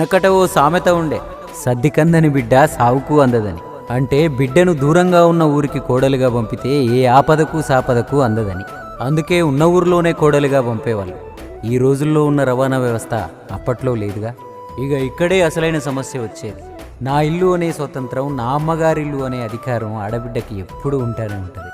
వెనకట ఓ సామెత ఉండే, సద్దికందని బిడ్డ సావుకు అందదని. అంటే బిడ్డను దూరంగా ఉన్న ఊరికి కోడలుగా పంపితే ఏ ఆపదకు సాపదకు అందదని. అందుకే ఉన్న ఊరిలోనే కోడలుగా పంపేవాళ్ళు. ఈ రోజుల్లో ఉన్న రవాణా వ్యవస్థ అప్పట్లో లేదుగా. ఇక ఇక్కడే అసలైన సమస్య వచ్చేది. నా ఇల్లు అనే స్వతంత్రం, నా అమ్మగారిల్లు అనే అధికారం ఆడబిడ్డకి ఎప్పుడూ ఉంటానే ఉంటుంది.